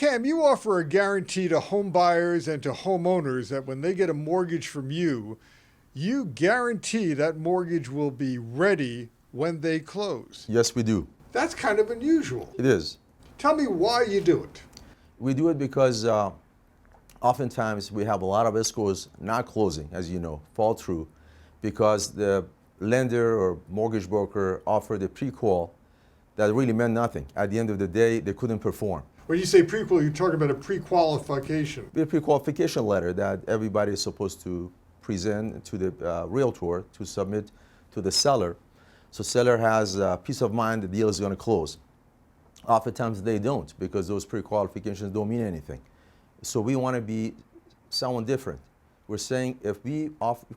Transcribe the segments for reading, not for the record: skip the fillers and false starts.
Kam, you offer a guarantee to home buyers and to homeowners that when they get a mortgage from you, you guarantee that mortgage will be ready when they close. Yes, we do. That's kind of unusual. It is. Tell me why you do it. We do it because oftentimes we have a lot of escrows not closing, as you know, fall through, because the lender or mortgage broker offered a pre-qual that really meant nothing. At the end of the day, they couldn't perform. When you say pre-qual, you're talking about a pre-qualification. A pre-qualification letter that everybody is supposed to present to the realtor to submit to the seller. So seller has peace of mind the deal is going to close. Oftentimes they don't, because those pre-qualifications don't mean anything. So we want to be someone different. We're saying if we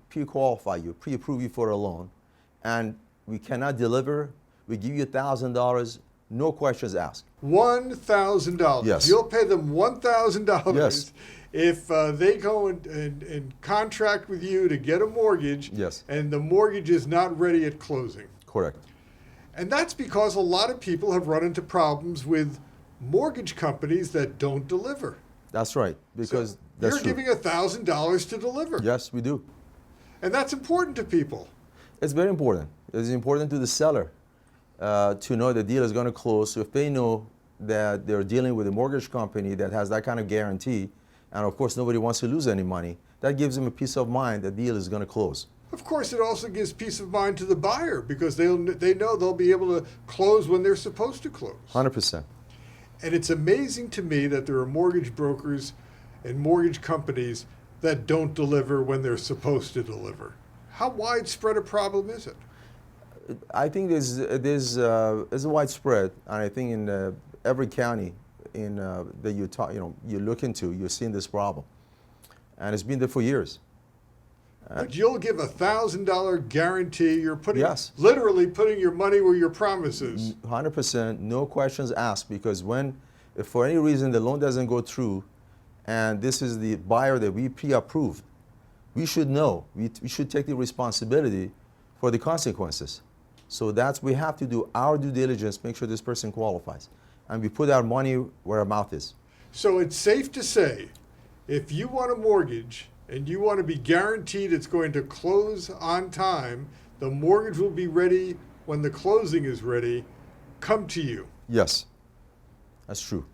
pre-qualify you, pre-approve you for a loan, and we cannot deliver, we give you $1,000, no questions asked. $1,000. Yes. You'll pay them $1,000 Yes. if they go and contract with you to get a mortgage, Yes. and the mortgage is not ready at closing. Correct. And that's because a lot of people have run into problems with mortgage companies that don't deliver. That's right, because So that's you're true. giving $1,000 to deliver. Yes, we do. And that's important to people. It's very important. It's important to the seller to know the deal is going to close. So if they know that they're dealing with a mortgage company that has that kind of guarantee, and of course nobody wants to lose any money, that gives them a peace of mind the deal is going to close. Of course, it also gives peace of mind to the buyer because they know they'll be able to close when they're supposed to close. 100%. And it's amazing to me that there are mortgage brokers and mortgage companies that don't deliver when they're supposed to deliver. How widespread a problem is it? I think there's a widespread, and I think in every county that you look into, you're seeing this problem, and it's been there for years. But you'll give $1,000 guarantee. You're Yes. literally putting your money where your promise is. 100%, no questions asked, because if for any reason the loan doesn't go through, and this is the buyer that we pre-approved, we should know. We should take the responsibility for the consequences. So we have to do our due diligence, make sure this person qualifies, and we put our money where our mouth is. So it's safe to say, if you want a mortgage and you want to be guaranteed it's going to close on time, the mortgage will be ready when the closing is ready, come to you. Yes, that's true.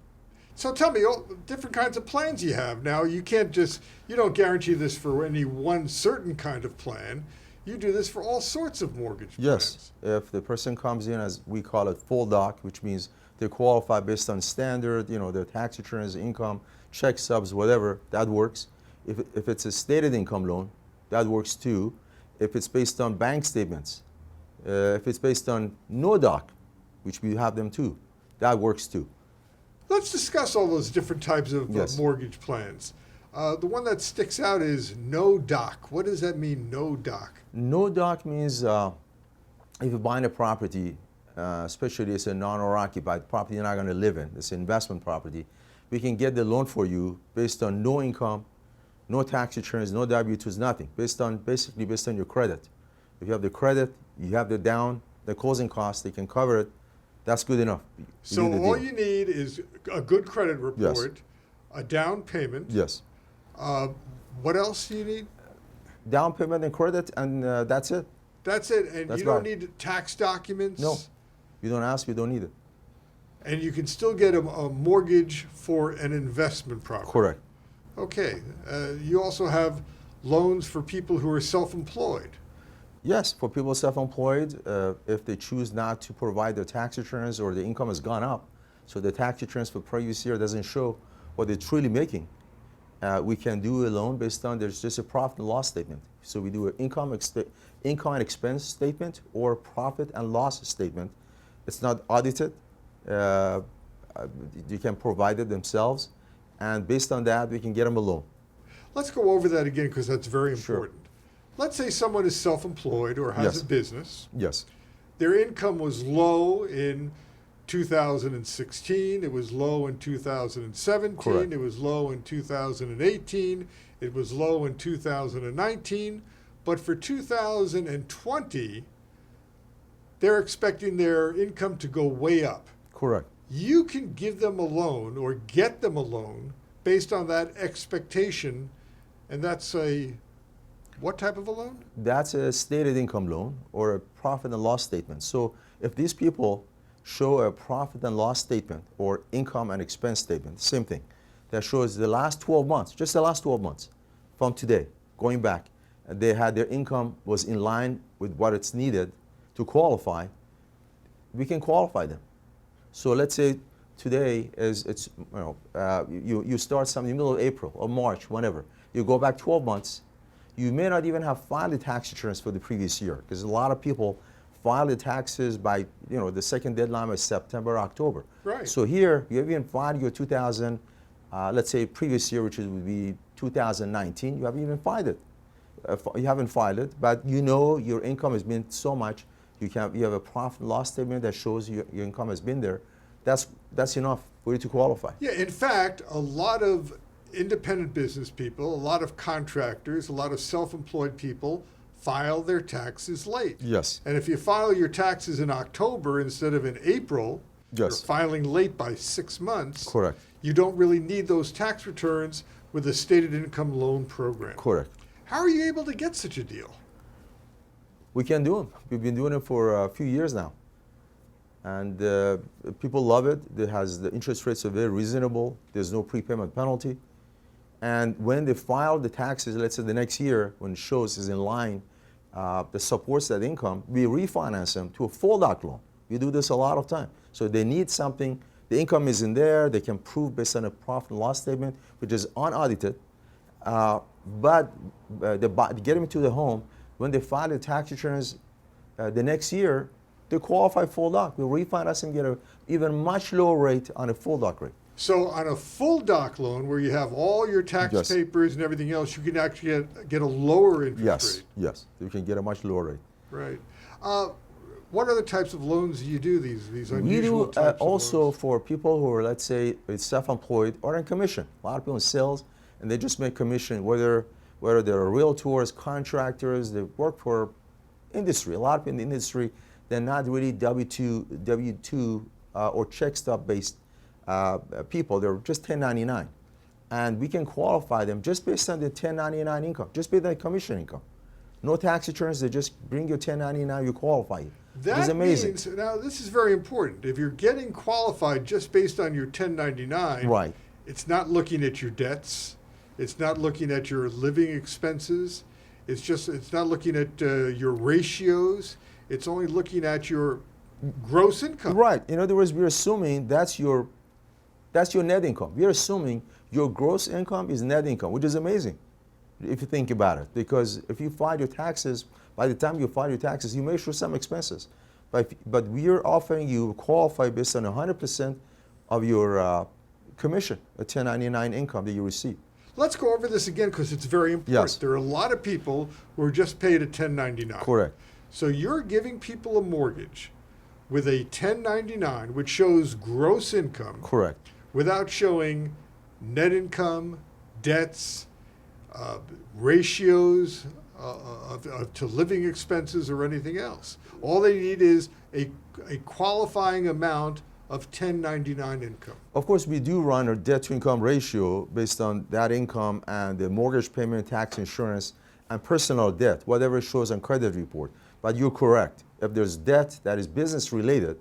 So tell me, all different kinds of plans you have. Now, you don't guarantee this for any one certain kind of plan. You do this for all sorts of mortgage plans. Yes, if the person comes in, as we call it, full doc, which means they qualify based on standard, their tax returns, income, check stubs, whatever, that works. If it's a stated income loan, that works too. If it's based on bank statements, if it's based on no doc, which we have them too, that works too. Let's discuss all those different types of Yes. mortgage plans. The one that sticks out is no doc. What does that mean, no doc? No doc means if you're buying a property, especially it's a non-owner occupied property you're not going to live in, it's an investment property, we can get the loan for you based on no income, no tax returns, no W-2s, nothing, basically based on your credit. If you have the credit, you have the closing costs, they can cover it, that's good enough. So all you need is a good credit report, Yes. a down payment. Yes. What else do you need? Down payment and credit, and that's it. That's it. And That's you don't right. need tax documents? No. You don't ask, you don't need it. And you can still get a mortgage for an investment property. Correct. Okay. You also have loans for people who are self-employed. Yes, for people self-employed, if they choose not to provide their tax returns or the income has gone up, so the tax returns for previous year doesn't show what they're truly making, we can do a loan based on there's just a profit and loss statement. So we do an income and expense statement or profit and loss statement. It's not audited. You can provide it themselves, and based on that, we can get them a loan. Let's go over that again because that's very Sure. important. Let's say someone is self-employed or has Yes. a business. Yes. Their income was low in 2016. It was low in 2017. Correct. It was low in 2018. It was low in 2019. But for 2020, they're expecting their income to go way up. Correct. you can give them a loan or get them a loan based on that expectation, and that's a what type of a loan? That's a stated income loan or a profit and loss statement. So if these people show a profit and loss statement or income and expense statement, same thing, that shows the last 12 months, just the last 12 months from today, going back, they had their income was in line with what it's needed to qualify, we can qualify them. So let's say today is you start something in the middle of April or March, whenever. You go back 12 months, you may not even have filed the tax returns for the previous year because a lot of people file the taxes by, the second deadline is September, October. Right. So here, you haven't filed your 2000, let's say previous year, which would be 2019, you haven't even filed it. You haven't filed it, but your income has been so much, you have a profit and loss statement that shows your income has been there. That's enough for you to qualify. Yeah, in fact, a lot of independent business people, a lot of contractors, a lot of self-employed people file their taxes late. Yes. And if you file your taxes in October instead of in April, Yes. you're filing late by 6 months. Correct. You don't really need those tax returns with a stated income loan program. Correct. How are you able to get such a deal? We can do them. We've been doing it for a few years now. And people love it. The interest rates are very reasonable. There's no prepayment penalty. And when they file the taxes, let's say the next year, when it shows is in line, that supports that income, we refinance them to a full doc loan. We do this a lot of time. So they need something, the income is in there, they can prove based on a profit and loss statement, which is unaudited. But they get them to the home, when they file the tax returns the next year, they qualify full doc. We refinance and get an even much lower rate on a full doc rate. So on a full doc loan where you have all your tax Yes. papers and everything else, you can actually get a lower interest Yes, rate. yes, you can get a much lower rate. Right. What other types of loans do you do, these We unusual do types of also loans? for people who are, let's say, self-employed or in commission. A lot of people in sales, and they just make commission, whether they're realtors, contractors, they work for industry. A lot of people in the industry, they're not really W2 or check stub based people. They're just 1099. And we can qualify them just based on the 1099 income, just based on the commission income. No tax returns, they just bring your 1099, you qualify it. It's amazing. Means, now this is very important. If you're getting qualified just based on your 1099, Right. it's not looking at your debts, it's not looking at your living expenses, it's not looking at your ratios, it's only looking at your gross income. Right. In other words, we're assuming that's your net income. We're assuming your gross income is net income, which is amazing if you think about it. Because if you file your taxes, by the time you file your taxes, you may show some expenses. But we are offering you qualify based on 100% of your commission, a 1099 income that you receive. Let's go over this again because it's very important. Yes. There are a lot of people who are just paid a 1099. Correct. So you're giving people a mortgage with a 1099, which shows gross income, Correct. without showing net income, debts, ratios to living expenses or anything else. All they need is a qualifying amount of 1099 income. Of course, we do run a debt-to-income ratio based on that income and the mortgage payment, tax, insurance, and personal debt, whatever it shows on credit report. But you're correct. If there's debt that is business-related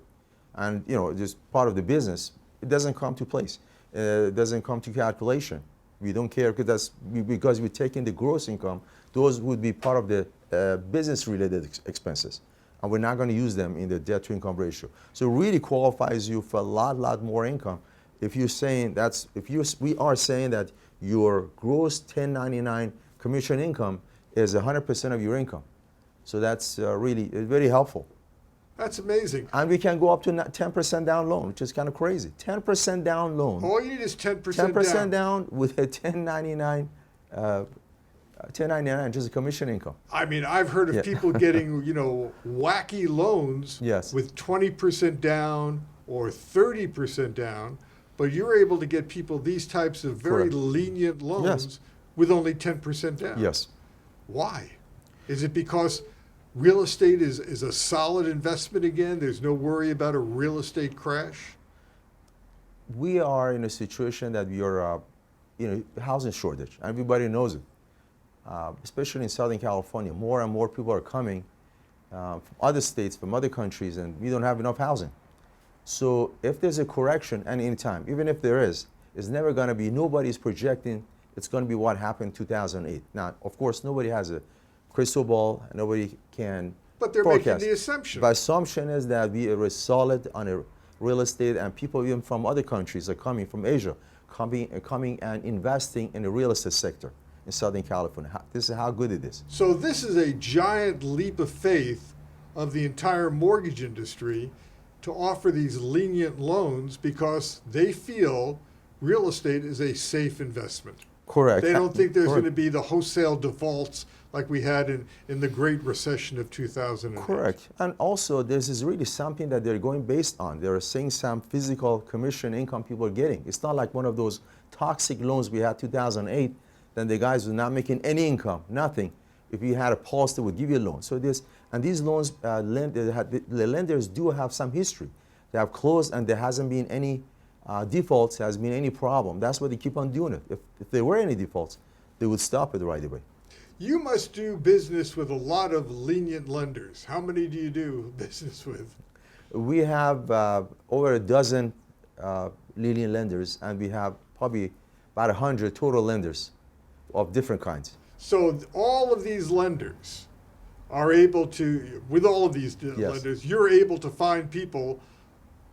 and just part of the business, it doesn't come to place. It doesn't come to calculation. We don't care because we're taking the gross income. Those would be part of the business-related expenses. And we're not going to use them in the debt-to-income ratio. So it really qualifies you for a lot more income. If you're saying we are saying that your gross 1099 commission income is 100% of your income. So that's really very helpful. That's amazing. And we can go up to 10% down loan, which is kind of crazy. 10% down loan. All you need is 10% 10% down with a 1099, 1099, just a commission income. I mean, I've heard of people getting, wacky loans Yes. with 20% down or 30% down, but you're able to get people these types of very Correct. lenient loans Yes. with only 10% down. Yes. Why? Is it because real estate is a solid investment again? There's no worry about a real estate crash? we are in a situation that we are, housing shortage. Everybody knows it, especially in Southern California. More and more people are coming from other states, from other countries, and we don't have enough housing. So if there's a correction at any time, even if there is, it's never going to be, nobody's projecting it's going to be what happened in 2008. Now, of course, nobody has a crystal ball, and nobody can But they're forecast. making the assumption. The assumption is that we are solid on a real estate, and people even from other countries are coming, from Asia, coming and investing in the real estate sector in Southern California. This is how good it is. So this is a giant leap of faith of the entire mortgage industry to offer these lenient loans because they feel real estate is a safe investment. Correct. They don't think there's Correct. going to be the wholesale defaults like we had in the Great Recession of 2008. Correct. And also, this is really something that they're going based on. They're saying some physical commission income people are getting. It's not like one of those toxic loans we had 2008, then the guys were not making any income, nothing. If you had a pulse, they would give you a loan. So these loans, the lenders do have some history. They have closed and there hasn't been any defaults, has been any problem. That's why they keep on doing it. If there were any defaults, they would stop it right away. You must do business with a lot of lenient lenders. How many do you do business with? We have over a dozen lenient lenders, and we have probably about 100 total lenders of different kinds. So all of these lenders are able to, with all of these Yes. lenders, you're able to find people,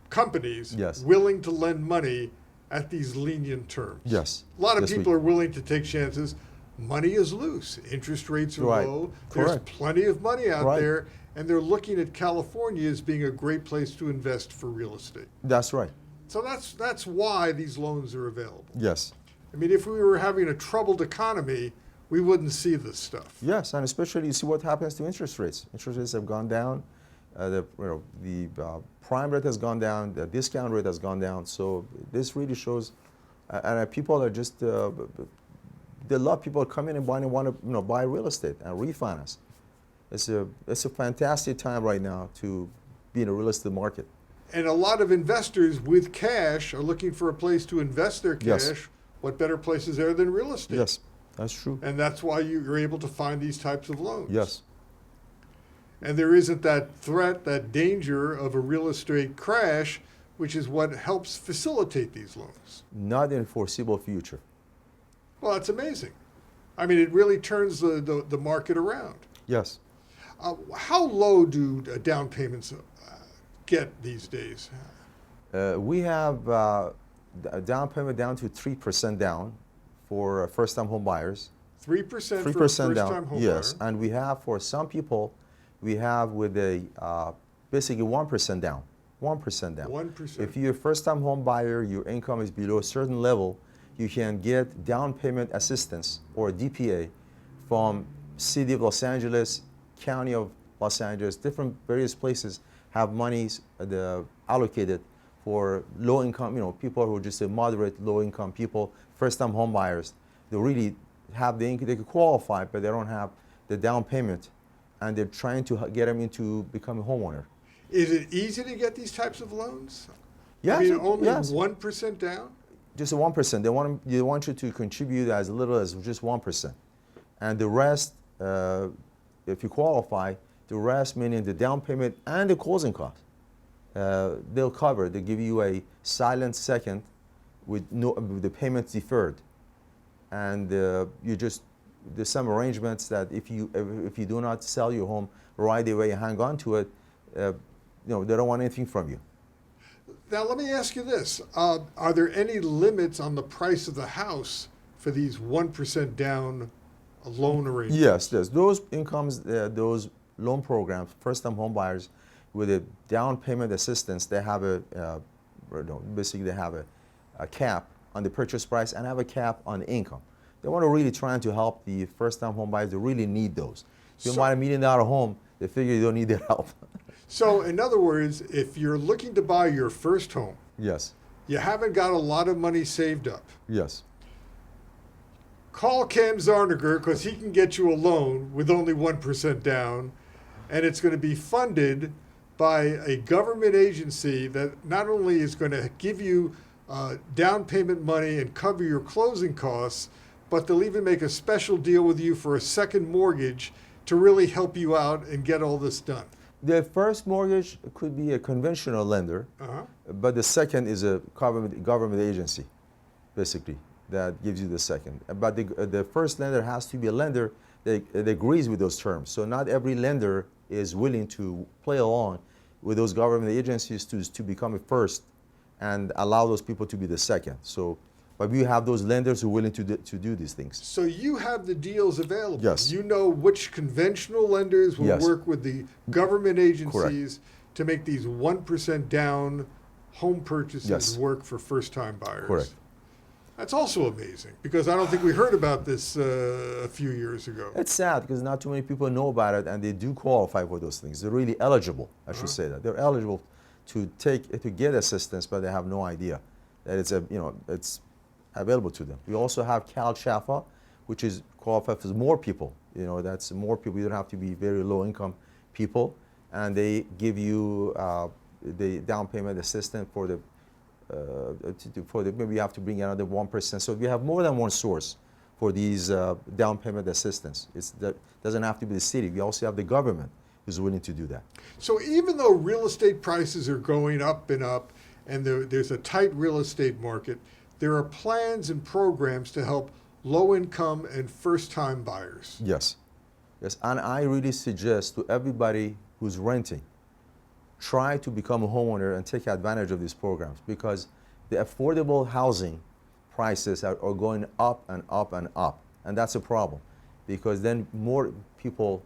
companies, Yes. willing to lend money at these lenient terms. Yes. A lot of Yes, people are willing to take chances. Money is loose. Interest rates are Right. low. There's Correct. plenty of money out Right. there, and they're looking at California as being a great place to invest for real estate. That's right. So that's why these loans are available. Yes. I mean, if we were having a troubled economy, we wouldn't see this stuff. Yes, and especially you see what happens to interest rates. Interest rates have gone down. The prime rate has gone down. The discount rate has gone down. So this really shows, and people are just they love people come in and want to buy real estate and refinance. It's a fantastic time right now to be in the real estate market. And a lot of investors with cash are looking for a place to invest their cash. Yes. What better place is there than real estate? Yes, that's true. And that's why you're able to find these types of loans. Yes. And there isn't that threat, that danger of a real estate crash, which is what helps facilitate these loans. Not in the foreseeable future. Well, that's amazing. I mean, it really turns the market around. Yes. How low do down payments get these days? We have a down payment down to 3% down for first-time home buyers. 3% for a 3% first-time down. home Yes, buyer. and we have for some people, we have with a basically 1% down. 1% down. 1%. If you're a first-time home buyer, your income is below a certain level, you can get down payment assistance or DPA from City of Los Angeles, County of Los Angeles, different various places have monies allocated for low income, people who are just a moderate low income people, first time home buyers. They really have the income, they could qualify, but they don't have the down payment, and they're trying to get them into becoming a homeowner. Is it easy to get these types of loans? Yes, I mean, only yes. 1% down? Just a 1%. They want you to contribute as little as just 1%, and the rest, if you qualify, the rest meaning the down payment and the closing cost, they'll cover. They give you a silent second with the payments deferred, and there's some arrangements that if you do not sell your home right away and hang on to it, they don't want anything from you. Now, let me ask you this. Are there any limits on the price of the house for these 1% down loan arrangements? Yes. Those incomes, those loan programs, first-time home buyers with a down payment assistance, they have basically they have a cap on the purchase price and have a cap on the income. They want to really try to help the first-time home buyers. They really need those. If you buy $1 million home, they figure you don't need their help. So, in other words, if you're looking to buy your first home, Yes. you haven't got a lot of money saved up, Yes. call Kam Zarnegar because he can get you a loan with only 1% down, and it's going to be funded by a government agency that not only is going to give you down payment money and cover your closing costs, but they'll even make a special deal with you for a second mortgage to really help you out and get all this done. The first mortgage could be a conventional lender, but the second is a government agency, basically, that gives you the second. But the first lender has to be a lender that agrees with those terms. So not every lender is willing to play along with those government agencies to become a first and allow those people to be the second. So, but we have those lenders who are willing to do these things. So you have the deals available. Yes. You know which conventional lenders will Yes. work with the government agencies Correct. to make these 1% down home purchases Yes. work for first-time buyers. Correct. That's also amazing, because I don't think we heard about this a few years ago. It's sad because not too many people know about it, and they do qualify for those things. They're really eligible. I should say that they're eligible to get assistance, but they have no idea that it's available to them. We also have Cal Shafa, which is qualified for more people. That's more people. You don't have to be very low income people, and they give you the down payment assistance for the maybe you have to bring another 1%. So we have more than one source for these down payment assistance. That doesn't have to be the city. We also have the government who's willing to do that. So even though real estate prices are going up, and there's a tight real estate market, there are plans and programs to help low-income and first-time buyers. Yes. And I really suggest to everybody who's renting, try to become a homeowner and take advantage of these programs, because the affordable housing prices are going up and up and up. And that's a problem, because then more people,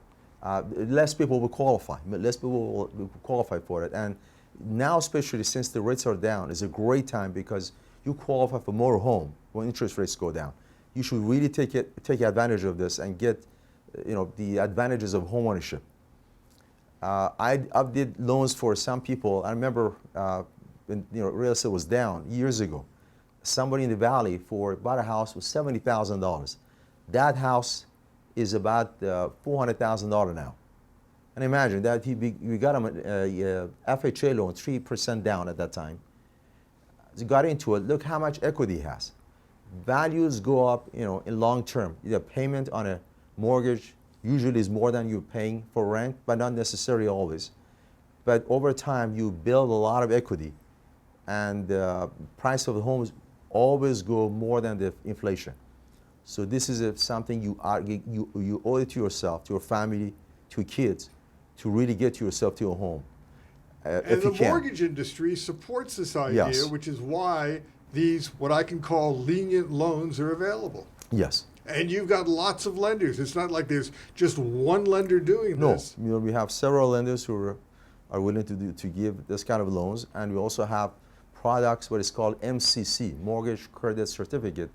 less people will qualify. Less people will qualify for it. And now, especially since the rates are down, is a great time, because you qualify for more home when interest rates go down. You should really take advantage of this and get the advantages of homeownership. I did loans for some people. I remember when real estate was down years ago. Somebody in the valley for bought a house with $70,000. That house is about $400,000 now. And imagine that we got him a FHA loan, 3% down at that time. He got into it. Look how much equity he has. Values go up, in long term. The payment on a mortgage usually is more than you're paying for rent, but not necessarily always. But over time, you build a lot of equity, and the price of the homes always go more than the inflation. So this is something you owe it to yourself, to your family, to your kids, to really get yourself to a home. And the mortgage industry supports this idea, Yes. which is why these, what I can call lenient loans, are available. Yes. And you've got lots of lenders. It's not like there's just one lender doing this. No, we have several lenders who are willing to give this kind of loans, and we also have products, what is called MCC, Mortgage Credit Certificate.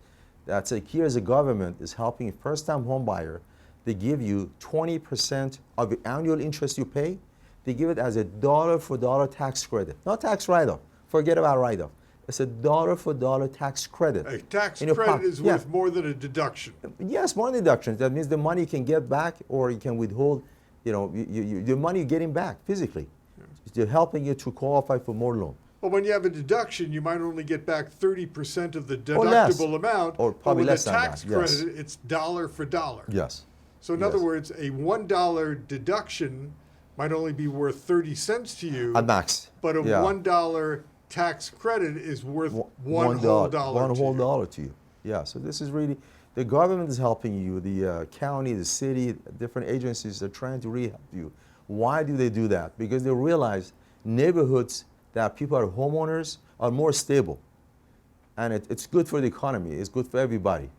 That's like, here's the government is helping a first-time home buyer. They give you 20% of the annual interest you pay. They give it as a dollar-for-dollar tax credit, not tax write-off. Forget about write-off. It's a dollar-for-dollar tax credit. A tax credit is worth more than a deduction. Yes, more than deductions. That means the money you can get back, or you can withhold. The money you're getting back physically. Yeah. They're helping you to qualify for more loan. But when you have a deduction, you might only get back 30% of the deductible amount. Or probably less than that. With a tax credit, it's dollar for dollar. Yes. So in other words, a $1 deduction might only be worth 30 cents to you. At max. But a $1 tax credit is worth one whole dollar to you. Yeah, so this is really, the government is helping you, the county, the city, different agencies are trying to really help you. Why do they do that? Because they realize neighborhoods that people are homeowners are more stable. And it's good for the economy, it's good for everybody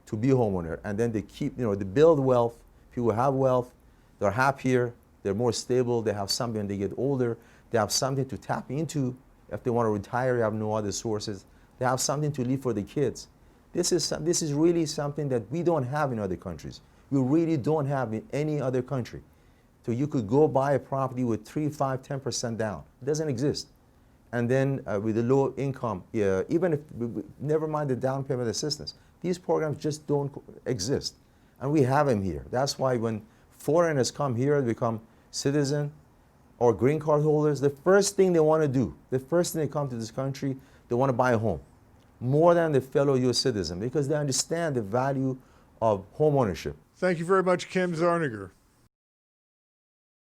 to be a homeowner. And then they keep, they build wealth, people have wealth, they're happier, they're more stable, they have something when they get older, they have something to tap into. If they want to retire, they have no other sources. They have something to leave for the kids. This is really something that we don't have in other countries. We really don't have in any other country. So you could go buy a property with 3, 5, 10% down. It doesn't exist. And then with the low income, even if, never mind the down payment assistance, these programs just don't exist. And we have them here. That's why when foreigners come here and become citizens or green card holders, the first thing they want to do, the first thing they come to this country, they want to buy a home. more than the fellow U.S. citizen because they understand the value of home ownership. Thank you very much, Kam Zarnegar.